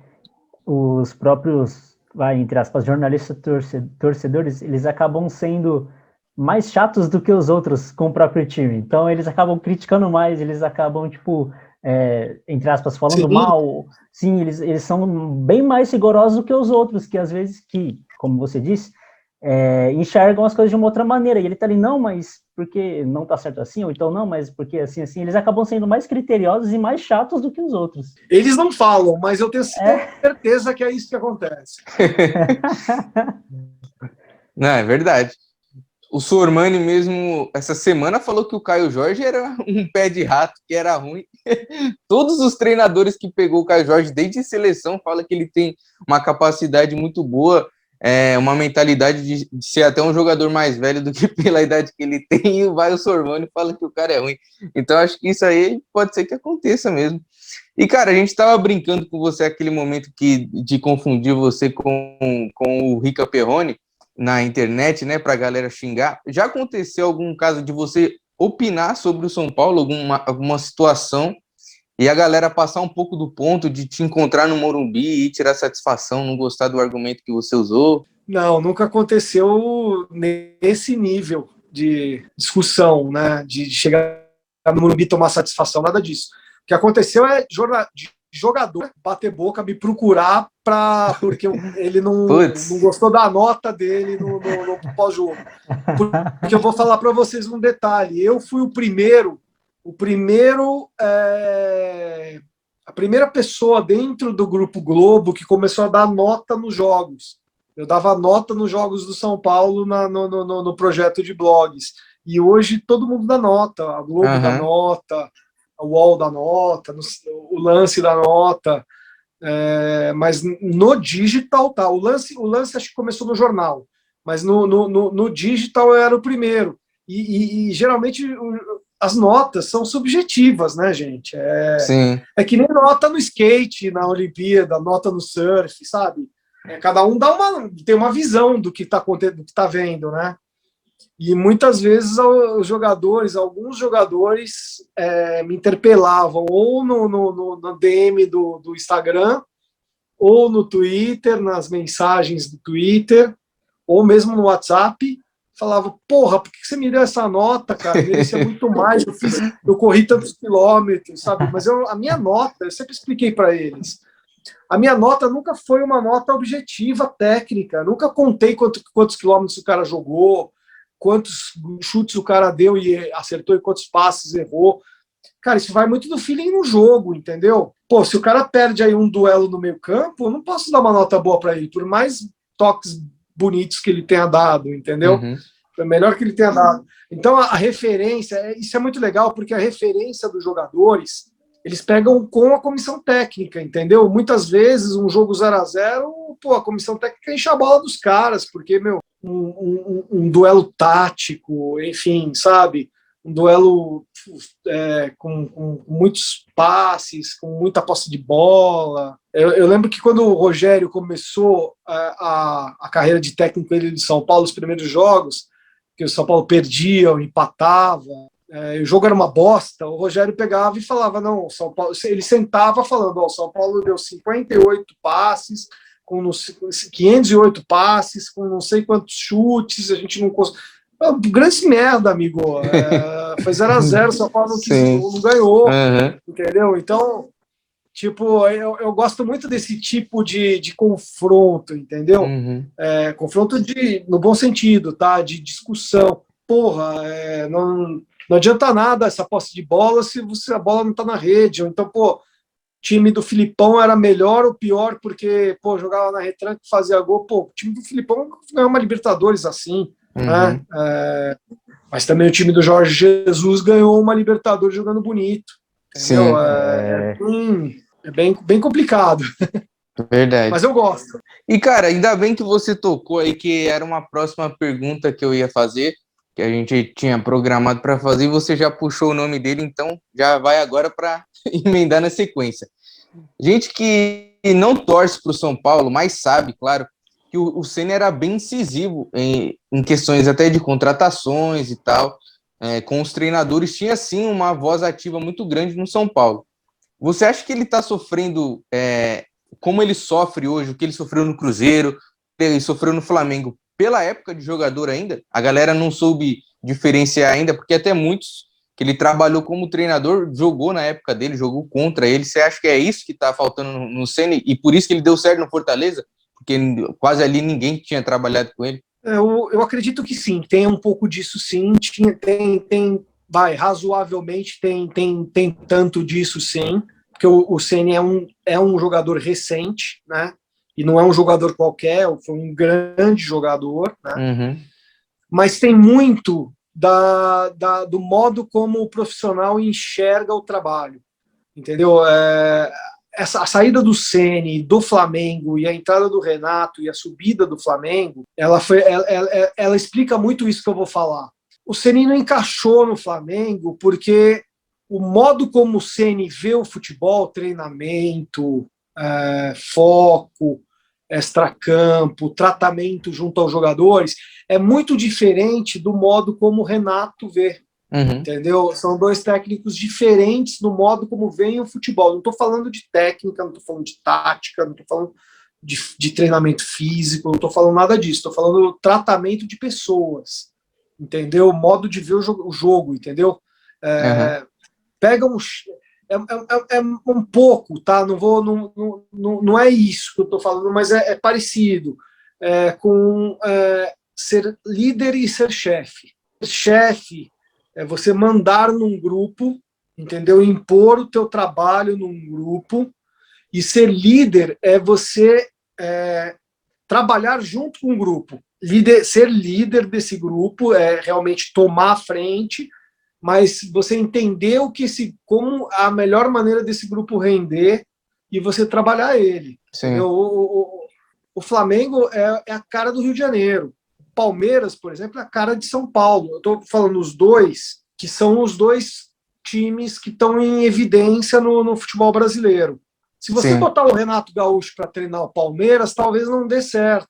os próprios, entre aspas, jornalistas torcedores, eles acabam sendo mais chatos do que os outros com o próprio time. Então, eles acabam criticando mais, eles acabam, entre aspas, falando mal. Sim, eles são bem mais rigorosos do que os outros, que às vezes, como você disse, enxergam as coisas de uma outra maneira. E ele tá ali, não, mas porque não tá certo assim, ou então não, mas porque assim. Eles acabam sendo mais criteriosos e mais chatos do que os outros. Eles não falam, mas eu tenho certeza que é isso que acontece. Não, é verdade. O Sormani mesmo, essa semana, falou que o Caio Jorge era um pé de rato, que era ruim. Todos os treinadores que pegou o Caio Jorge, desde seleção, falam que ele tem uma capacidade muito boa, uma mentalidade de ser até um jogador mais velho do que pela idade que ele tem, e vai o Sormani e fala que o cara é ruim. Então, acho que isso aí pode ser que aconteça mesmo. E, cara, a gente estava brincando com você aquele momento de confundir você com o Rica Perrone, na internet, né, pra galera xingar. Já aconteceu algum caso de você opinar sobre o São Paulo, alguma situação, e a galera passar um pouco do ponto de te encontrar no Morumbi e tirar satisfação, não gostar do argumento que você usou? Não, nunca aconteceu nesse nível de discussão, né, de chegar no Morumbi e tomar satisfação, nada disso. O que aconteceu é jogador bater boca, me procurar porque ele não gostou da nota dele no pós-jogo. Porque eu vou falar para vocês um detalhe. Eu fui a primeira pessoa dentro do Grupo Globo que começou a dar nota nos jogos. Eu dava nota nos jogos do São Paulo no projeto de blogs. E hoje todo mundo dá nota. A Globo dá nota, a UOL da nota, o Lance da nota, mas no digital tá. O lance acho que começou no jornal, mas no digital eu era o primeiro. E geralmente as notas são subjetivas, né, gente? Sim. É que nem nota no skate, na Olimpíada, nota no surf, sabe? Cada um tem uma visão do que está acontecendo, do que está vendo, né? E muitas vezes alguns jogadores me interpelavam ou no DM do Instagram, ou no Twitter, nas mensagens do Twitter, ou mesmo no WhatsApp, falava, porra, por que você me deu essa nota, cara? Merecia muito mais, eu corri tantos quilômetros, sabe? Mas a minha nota, eu sempre expliquei para eles, a minha nota nunca foi uma nota objetiva, técnica, nunca contei quantos quilômetros o cara jogou, quantos chutes o cara deu e acertou e quantos passes errou. Cara, isso vai muito do feeling no jogo, entendeu? Pô, se o cara perde aí um duelo no meio campo, eu não posso dar uma nota boa para ele, por mais toques bonitos que ele tenha dado, entendeu? Uhum. É melhor que ele tenha dado. Então, a referência, isso é muito legal, porque a referência dos jogadores, eles pegam com a comissão técnica, entendeu? Muitas vezes, um jogo 0-0, pô, a comissão técnica enche a bola dos caras, porque, meu, um duelo tático, enfim, sabe? Um duelo com muitos passes, com muita posse de bola. Eu lembro que quando o Rogério começou a carreira de técnico dele de São Paulo, os primeiros jogos, que o São Paulo perdia ou empatava, o jogo era uma bosta, o Rogério pegava e falava, não, o São Paulo, ele sentava falando, ó, o São Paulo deu 58 passes, com 508 passes, com não sei quantos chutes, a gente não conseguiu. Grande merda, amigo. Foi 0-0, São Paulo não ganhou, entendeu? Então, tipo, eu gosto muito desse tipo de confronto, entendeu? Confronto no bom sentido, tá? De discussão. Porra, não adianta nada essa posse de bola se a bola não tá na rede. Ou então, pô, o time do Filipão era melhor ou pior porque, pô, jogava na retranca e fazia gol. Pô, o time do Filipão ganhou uma Libertadores assim. Né? Mas também o time do Jorge Jesus ganhou uma Libertadores jogando bonito. Entendeu? É bem complicado. Verdade. Mas eu gosto. E, cara, ainda bem que você tocou aí, que era uma próxima pergunta que eu ia fazer, que a gente tinha programado para fazer, e você já puxou o nome dele, então já vai agora para emendar na sequência. Gente que não torce para o São Paulo, mas sabe, claro, que o Ceni era bem incisivo em questões até de contratações e tal, com os treinadores, tinha sim uma voz ativa muito grande no São Paulo. Você acha que ele está sofrendo, como ele sofre hoje, o que ele sofreu no Cruzeiro, ele sofreu no Flamengo, pela época de jogador ainda? A galera não soube diferenciar ainda, porque até muitos que ele trabalhou como treinador, jogou na época dele, jogou contra ele. Você acha que é isso que está faltando no Ceni e por isso que ele deu certo no Fortaleza? Porque quase ali ninguém tinha trabalhado com ele. Eu acredito que sim, tem um pouco disso sim, razoavelmente tem tanto disso sim, porque o Ceni é um jogador recente, né? E não é um jogador qualquer, foi um grande jogador, né? Mas tem muito do modo como o profissional enxerga o trabalho, entendeu? A saída do Ceni, do Flamengo, e a entrada do Renato e a subida do Flamengo, ela explica muito isso que eu vou falar. O Ceni não encaixou no Flamengo porque o modo como o Ceni vê o futebol, treinamento, foco, extracampo, tratamento junto aos jogadores, é muito diferente do modo como o Renato vê. Entendeu? São dois técnicos diferentes no modo como veem o futebol. Não estou falando de técnica, não estou falando de tática, não estou falando de treinamento físico, não estou falando nada disso. Estou falando do tratamento de pessoas, entendeu? O modo de ver o jogo, entendeu? Pega um pouco, tá? Não é isso que eu estou falando, mas é parecido com ser líder e ser chefe. Chefe é você mandar num grupo, entendeu? Impor o teu trabalho num grupo, e ser líder é você trabalhar junto com o grupo. Ser líder desse grupo é realmente tomar a frente, mas você entender como a melhor maneira desse grupo render e você trabalhar ele. O Flamengo é a cara do Rio de Janeiro. Palmeiras, por exemplo, é a cara de São Paulo. Eu estou falando os dois, que são os dois times que estão em evidência no futebol brasileiro. Se você botar o Renato Gaúcho para treinar o Palmeiras, talvez não dê certo.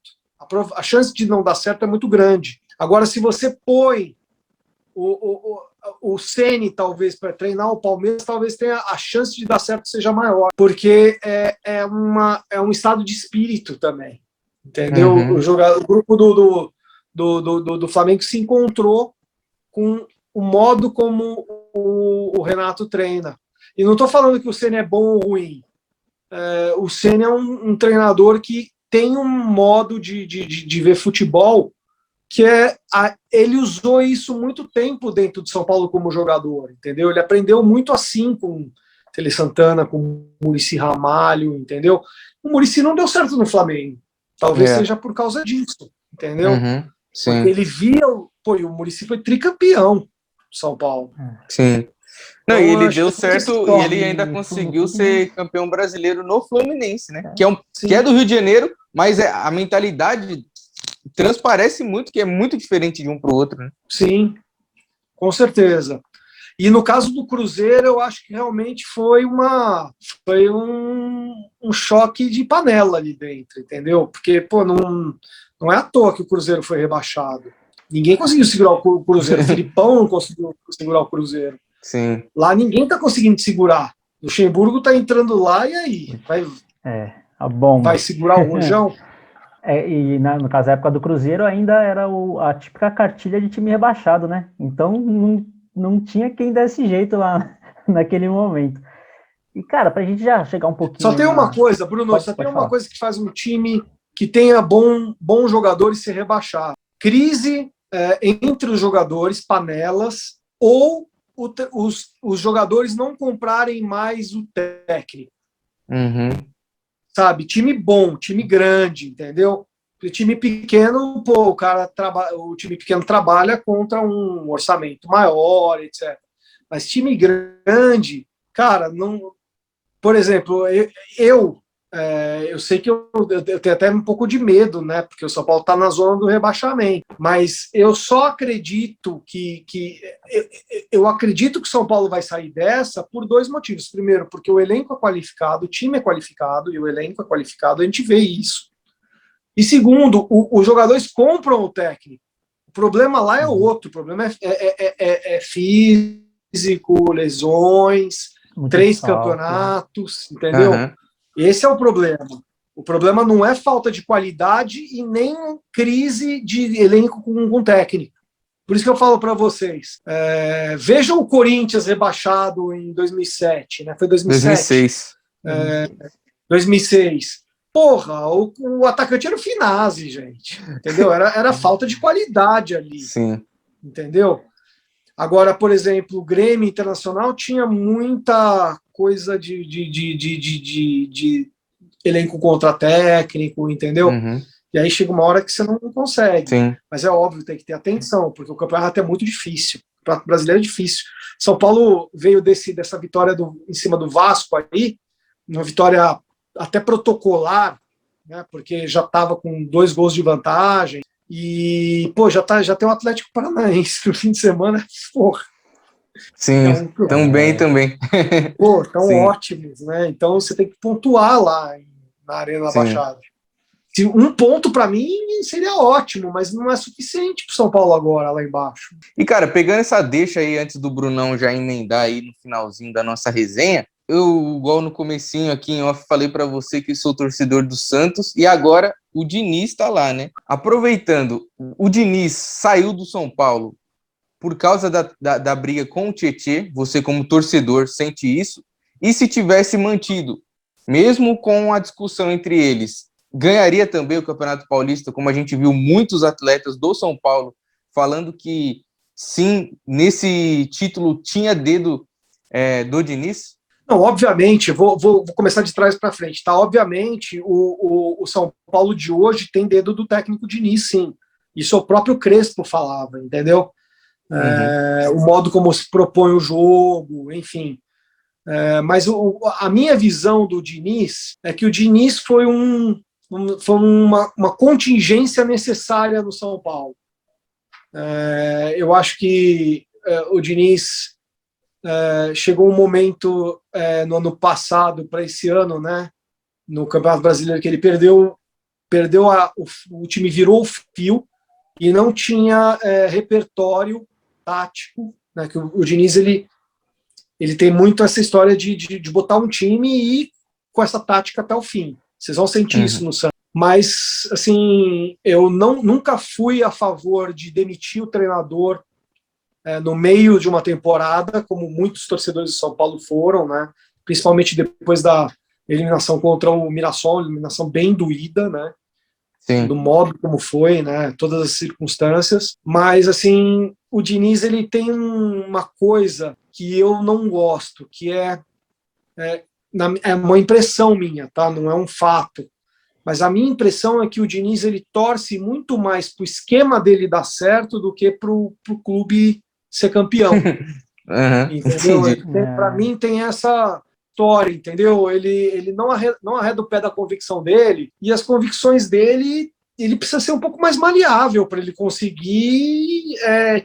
A chance de não dar certo é muito grande. Agora, se você põe o Ceni, talvez, para treinar o Palmeiras, talvez tenha a chance de dar certo seja maior, porque é um estado de espírito também. Entendeu? O grupo do Flamengo se encontrou com o modo como o Renato treina. E não estou falando que o Ceni é bom ou ruim. O Ceni é um treinador que tem um modo de ver futebol que ele usou isso muito tempo dentro de São Paulo como jogador, entendeu? Ele aprendeu muito assim com Tele Santana, com o Muricy Ramalho, entendeu? O Muricy não deu certo no Flamengo. Talvez seja por causa disso, entendeu? Sim. Porque ele via... Pô, e o Muricy foi tricampeão do São Paulo. Sim. Não, Então, e ele deu certo e ele ainda E conseguiu ser campeão brasileiro no Fluminense, né? Que é do Rio de Janeiro, mas a mentalidade transparece muito, que é muito diferente de um para o outro, né? Sim, com certeza. E no caso do Cruzeiro, eu acho que realmente foi um choque de panela ali dentro, entendeu? Porque, pô, não é à toa que o Cruzeiro foi rebaixado. Ninguém conseguiu segurar o Cruzeiro. O Filipão não conseguiu segurar o Cruzeiro. Sim. Lá ninguém tá conseguindo segurar. O Luxemburgo tá entrando lá e aí? A bomba. Vai segurar o Rojão? E no caso, a época do Cruzeiro ainda era a típica cartilha de time rebaixado, né? Então não tinha quem desse jeito lá naquele momento. E, cara, pra gente já chegar um pouquinho... Só tem uma coisa, Bruno, tem uma coisa que faz um time que tenha bons jogadores ser rebaixado. Crise entre os jogadores, panelas, ou os jogadores não comprarem mais o técnico. Sabe, time bom, time grande, entendeu? O time pequeno, pô, o time pequeno trabalha contra um orçamento maior, etc. Mas time grande, cara, não. Por exemplo, eu sei que eu tenho até um pouco de medo, né? Porque o São Paulo está na zona do rebaixamento. Mas eu só acredito eu acredito que o São Paulo vai sair dessa por dois motivos. Primeiro, porque o elenco é qualificado, o time é qualificado e o elenco é qualificado, a gente vê isso. E segundo, os jogadores compram o técnico. O problema lá é outro. O problema é físico, lesões, muito 3 salto. Campeonatos, entendeu? Esse é o problema. O problema não é falta de qualidade e nem crise de elenco com técnico. Por isso que eu falo para vocês. Vejam o Corinthians rebaixado em 2007, né? Foi 2007? 2006. Porra, o atacante era o Finazzi, gente. Entendeu? Era falta de qualidade ali. Sim. Entendeu? Agora, por exemplo, o Grêmio Internacional tinha muita coisa de elenco contra técnico, entendeu? E aí chega uma hora que você não consegue. Sim. Mas é óbvio, tem que ter atenção, porque o campeonato é muito difícil. O campeonato brasileiro é difícil. São Paulo veio dessa vitória em cima do Vasco aí, uma vitória até protocolar, né, porque já estava com 2 gols de vantagem. E, pô, já tem o Atlético Paranaense no fim de semana, porra. Sim, tão bem também. Pô, tão ótimos, né? Então você tem que pontuar lá na Arena da Baixada. Um ponto para mim seria ótimo, mas não é suficiente para o São Paulo agora, lá embaixo. E, cara, pegando essa deixa aí, antes do Brunão já emendar aí no finalzinho da nossa resenha, eu, igual no comecinho aqui em off, falei para você que sou torcedor do Santos, e agora o Diniz tá lá, né? Aproveitando, o Diniz saiu do São Paulo por causa da briga com o Tietê, você como torcedor sente isso, e se tivesse mantido, mesmo com a discussão entre eles, ganharia também o Campeonato Paulista, como a gente viu muitos atletas do São Paulo falando que sim, nesse título tinha dedo do Diniz? Não, obviamente, vou começar de trás para frente, tá? Obviamente, o São Paulo de hoje tem dedo do técnico Diniz, sim. Isso o próprio Crespo falava, entendeu? O modo como se propõe o jogo, enfim. Mas a minha visão do Diniz é que o Diniz foi uma contingência necessária no São Paulo. Eu acho que o Diniz chegou um momento no ano passado para esse ano, né, no Campeonato Brasileiro, que ele perdeu o time virou o fio e não tinha repertório tático, né, que o Diniz ele tem muito essa história de botar um time e ir com essa tática até o fim. Vocês vão sentir isso no Santos. Mas, assim, eu nunca fui a favor de demitir o treinador no meio de uma temporada, como muitos torcedores de São Paulo foram, né? Principalmente depois da eliminação contra o Mirassol, eliminação bem doída, né? Sim. Do modo como foi, né? Todas as circunstâncias. Mas, assim, o Diniz, ele tem uma coisa que eu não gosto, que é uma impressão minha, tá? Não é um fato. Mas a minha impressão é que o Diniz, ele torce muito mais para o esquema dele dar certo do que para o clube ser campeão. Entendeu? Para mim tem essa história, entendeu? Ele não arreda o pé da convicção dele, e as convicções dele, ele precisa ser um pouco mais maleável para ele conseguir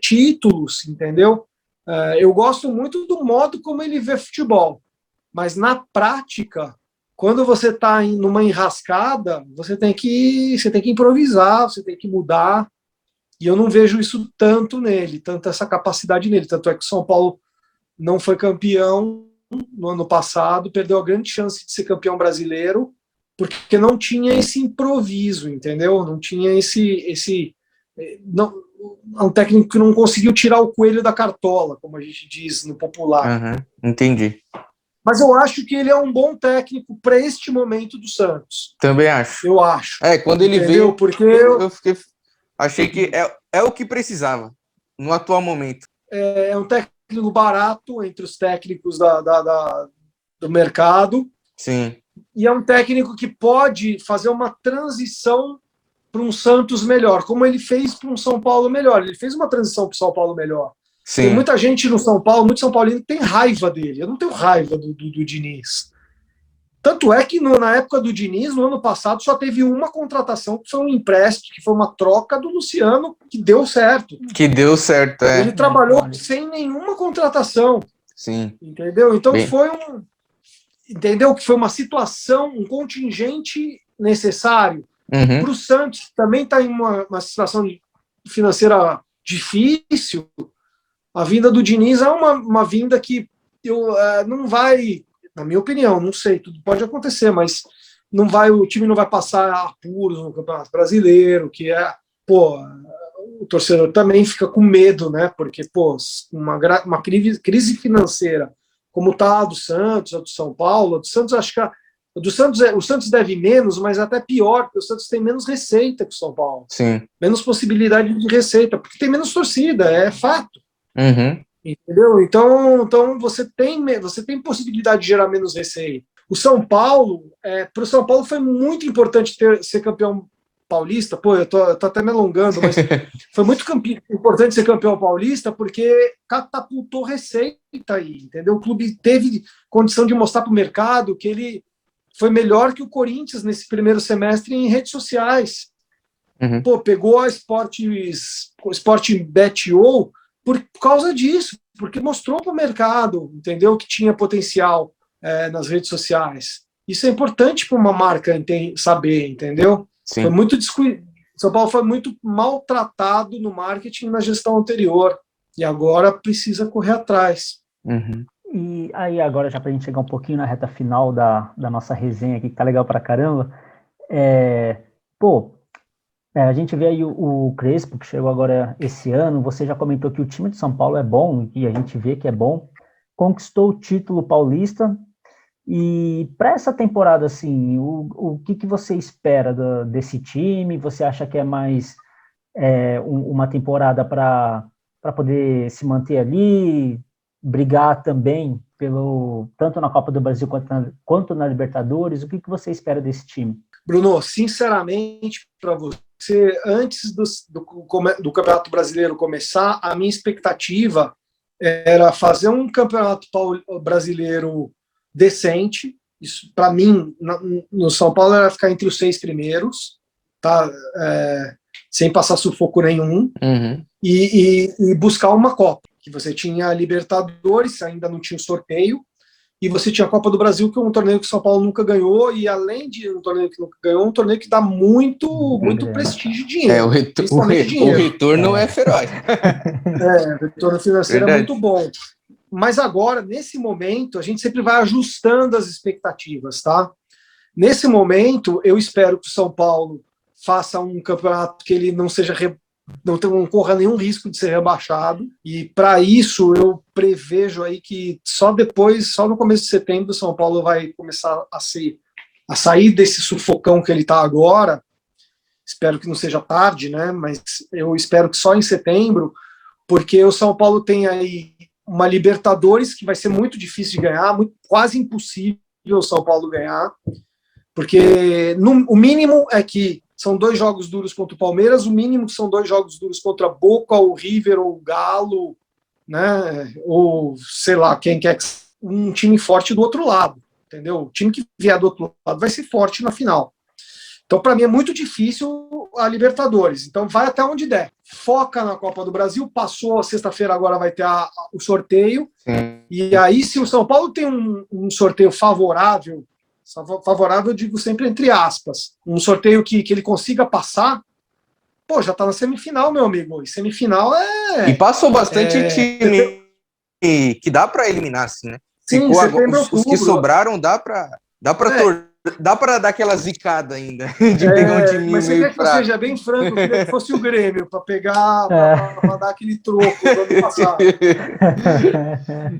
títulos, entendeu? Eu gosto muito do modo como ele vê futebol, mas na prática, quando você está numa enrascada, você tem que improvisar, você tem que mudar. E eu não vejo isso tanto nele, tanto essa capacidade nele. Tanto é que o São Paulo não foi campeão no ano passado, perdeu a grande chance de ser campeão brasileiro, porque não tinha esse improviso, entendeu? Não tinha um técnico que não conseguiu tirar o coelho da cartola, como a gente diz no popular. Entendi. Mas eu acho que ele é um bom técnico para este momento do Santos. Também acho. Eu acho. Quando ele veio, porque achei que é o que precisava no atual momento. É um técnico barato entre os técnicos do mercado. Sim. E é um técnico que pode fazer uma transição para um Santos melhor, como ele fez para um São Paulo melhor. Ele fez uma transição para o São Paulo melhor. Sim. Tem muita gente no São Paulo, muito São Paulino, que tem raiva dele. Eu não tenho raiva do Diniz. Tanto é que na época do Diniz, no ano passado, só teve uma contratação, que foi um empréstimo, que foi uma troca do Luciano, que deu certo. Ele trabalhou sem nenhuma contratação. Sim. Entendeu? Então entendeu que foi uma situação, um contingente necessário. Para o Santos, também está em uma situação financeira difícil. A vinda do Diniz é uma vinda que não vai, na minha opinião, não sei, tudo pode acontecer, mas o time não vai passar apuros no Campeonato Brasileiro, que o torcedor também fica com medo, né? Porque, uma crise financeira, como está a do Santos, a do São Paulo, a do Santos, acho que o Santos deve menos, mas até pior, porque o Santos tem menos receita que o São Paulo. Sim. Menos possibilidade de receita, porque tem menos torcida, é fato. Entendeu? Então você tem possibilidade de gerar menos receita. O São Paulo, para o São Paulo foi muito importante ser campeão paulista. Eu tô até me alongando, mas foi muito importante ser campeão paulista, porque catapultou receita aí, entendeu? O clube teve condição de mostrar para o mercado que ele foi melhor que o Corinthians nesse primeiro semestre em redes sociais. Pegou a Sportbet.io por causa disso, porque mostrou para o mercado, entendeu, que tinha potencial nas redes sociais. Isso é importante para uma marca saber, entendeu? Sim. Foi muito São Paulo foi muito maltratado no marketing na gestão anterior, e agora precisa correr atrás. E aí agora, já para a gente chegar um pouquinho na reta final da nossa resenha aqui, que tá legal pra caramba, a gente vê aí o Crespo, que chegou agora esse ano. Você já comentou que o time de São Paulo é bom, e a gente vê que é bom, conquistou o título paulista, e para essa temporada, assim, o que você espera desse time? Você acha que é mais uma temporada para poder se manter ali, brigar também tanto na Copa do Brasil quanto na Libertadores? O que você espera desse time? Bruno, sinceramente, para você, antes do Campeonato Brasileiro começar, a minha expectativa era fazer um Campeonato Brasileiro decente. Isso, para mim, no São Paulo, era ficar entre os 6 primeiros, tá? Sem passar sufoco nenhum, e buscar uma Copa. Que você tinha a Libertadores, ainda não tinha o sorteio, e você tinha a Copa do Brasil, que é um torneio que o São Paulo nunca ganhou, e além de um torneio que nunca ganhou, um torneio que dá muito prestígio e dinheiro. O retorno é feroz. O retorno financeiro é muito bom. Mas agora, nesse momento, a gente sempre vai ajustando as expectativas, tá? Nesse momento, eu espero que o São Paulo faça um campeonato que ele não seja não corra nenhum risco de ser rebaixado, e para isso eu prevejo aí que só no começo de setembro, o São Paulo vai começar a sair desse sufocão que ele está agora. Espero que não seja tarde, né? Mas eu espero que só em setembro, porque o São Paulo tem aí uma Libertadores que vai ser muito difícil de ganhar, quase impossível o São Paulo ganhar, porque o mínimo é que são 2 jogos duros contra o Palmeiras, o mínimo são 2 jogos duros contra Boca, ou River, ou Galo, né? Ou sei lá, quem quer, um time forte do outro lado, entendeu? O time que vier do outro lado vai ser forte na final. Então, para mim, é muito difícil a Libertadores. Então, vai até onde der. Foca na Copa do Brasil. Passou, sexta-feira agora vai ter o sorteio. E aí, se o São Paulo tem um sorteio favorável, eu digo sempre entre aspas, um sorteio que ele consiga passar, pô, já tá na semifinal, meu amigo. E semifinal E passou bastante time que dá para eliminar, assim, né? Sim, setembro, os que sobraram, dá para dar aquela zicada ainda, de pegar um time mas você meio quer que eu seja bem franco, eu queria que fosse o Grêmio, para pegar, para dar aquele troco do ano passado.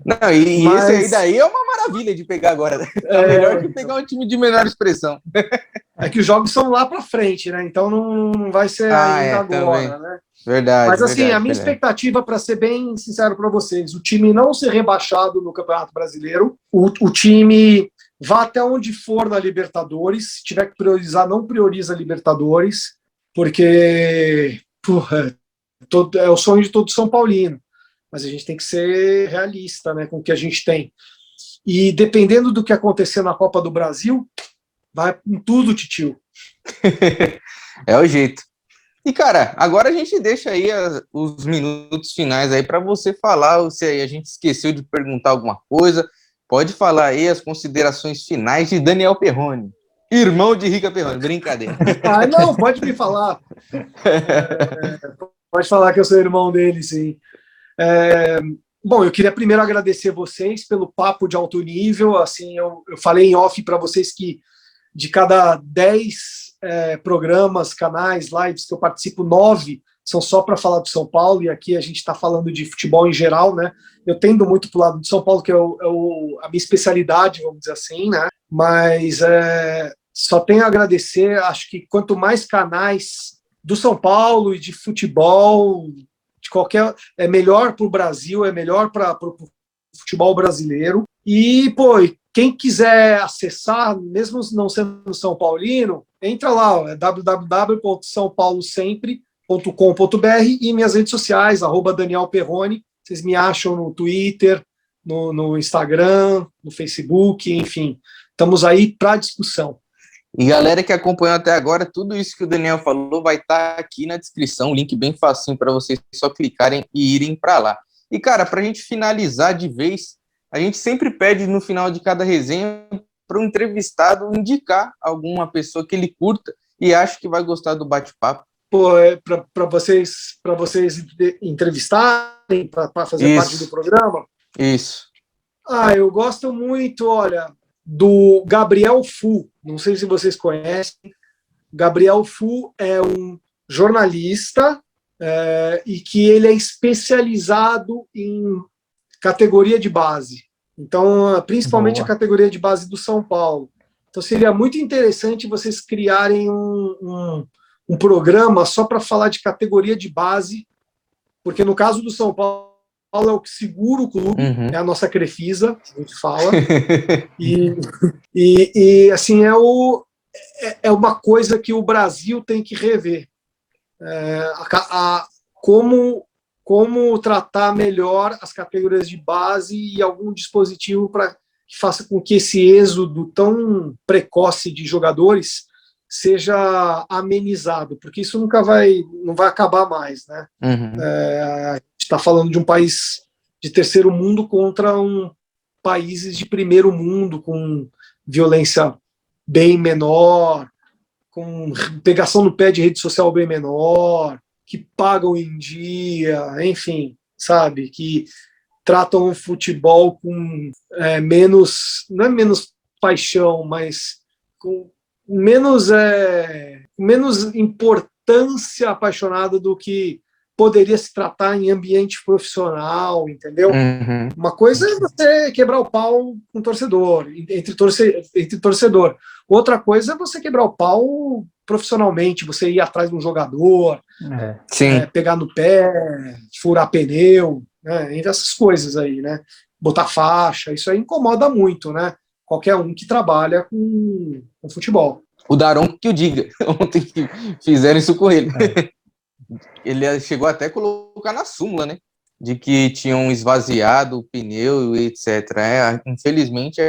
Não, esse aí daí é uma maravilha de pegar agora. É melhor que pegar um time de menor expressão. É que os jogos são lá para frente, né? Então não vai ser ainda agora, também. né? Verdade. Mas assim, a minha expectativa, para ser bem sincero para vocês, o time não ser rebaixado no Campeonato Brasileiro, o time vá até onde for na Libertadores, se tiver que priorizar, não prioriza a Libertadores, porque é o sonho de todo São Paulino, mas a gente tem que ser realista, né, com o que a gente tem. E dependendo do que acontecer na Copa do Brasil, vai com tudo, titio. É o jeito. E, cara, agora a gente deixa aí os minutos finais aí para você falar, se a gente esqueceu de perguntar alguma coisa, pode falar aí as considerações finais de Daniel Perrone, irmão de Rica Perrone, brincadeira. Não, pode me falar. Pode falar que eu sou irmão dele, sim. Bom, eu queria primeiro agradecer vocês pelo papo de alto nível. Assim, eu falei em off para vocês que de cada 10 programas, canais, lives que eu participo, 9 são só para falar do São Paulo, e aqui a gente está falando de futebol em geral, né? Eu tendo muito para o lado do São Paulo, que é a minha especialidade, vamos dizer assim, né? Mas só tenho a agradecer. Acho que quanto mais canais do São Paulo e de futebol, de qualquer, é melhor para o Brasil, é melhor para o futebol brasileiro. E, pô, quem quiser acessar, mesmo não sendo São Paulino, entra lá, é www.saopaulosempre.com.br, e minhas redes sociais, @Daniel Perrone. Vocês me acham no Twitter, no Instagram, no Facebook, enfim. Estamos aí para discussão. E galera que acompanhou até agora, tudo isso que o Daniel falou vai estar aqui na descrição, link bem facinho para vocês só clicarem e irem para lá. E, cara, para a gente finalizar de vez, a gente sempre pede no final de cada resenha para o entrevistado indicar alguma pessoa que ele curta e acha que vai gostar do bate-papo. Pô, para vocês entrevistarem, para fazer parte do programa? Isso. Eu gosto muito, olha, do Gabriel Fu. Não sei se vocês conhecem. Gabriel Fu é um jornalista e que ele é especializado em categoria de base. Então, principalmente a categoria de base do São Paulo. Então, seria muito interessante vocês criarem um programa só para falar de categoria de base, porque no caso do São Paulo é o que segura o clube, é a nossa Crefisa, a gente fala. e assim, é uma coisa que o Brasil tem que rever. Como tratar melhor as categorias de base e algum dispositivo para que faça com que esse êxodo tão precoce de jogadores seja amenizado, porque isso não vai acabar mais, né? A gente está falando de um país de terceiro mundo contra países de primeiro mundo, com violência bem menor, com pegação no pé de rede social bem menor, que pagam em dia, enfim, sabe, que tratam o futebol com não é menos paixão, mas com menos importância apaixonada do que poderia se tratar em ambiente profissional, entendeu? Uhum. Uma coisa é você quebrar o pau com torcedor, entre torcedor. Outra coisa é você quebrar o pau profissionalmente, você ir atrás de um jogador, pegar no pé, furar pneu, né? Entre essas coisas aí, né? Botar faixa, isso aí incomoda muito, né? Qualquer um que trabalha com futebol. O Daronco que o diga, ontem que fizeram isso com ele. Ele chegou até a colocar na súmula, né? De que tinham esvaziado o pneu e etc. Infelizmente,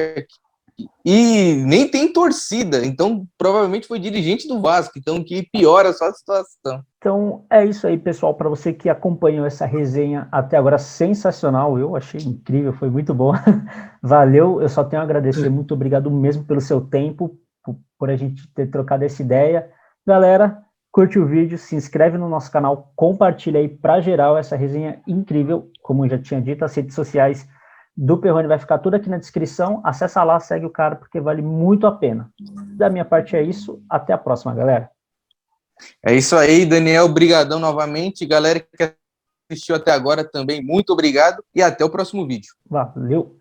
e nem tem torcida, então provavelmente foi dirigente do Vasco, então que piora só a situação. Então é isso aí, pessoal, para você que acompanhou essa resenha até agora, sensacional, eu achei incrível, foi muito bom. Valeu, eu só tenho a agradecer, muito obrigado mesmo pelo seu tempo, por a gente ter trocado essa ideia. Galera, curte o vídeo, se inscreve no nosso canal, compartilha aí para geral essa resenha incrível. Como eu já tinha dito, as redes sociais do Perrone vai ficar tudo aqui na descrição. Acessa lá, segue o cara, porque vale muito a pena. Da minha parte é isso. Até a próxima, galera. É isso aí, Daniel. Brigadão novamente. Galera que assistiu até agora também, muito obrigado. E até o próximo vídeo. Valeu.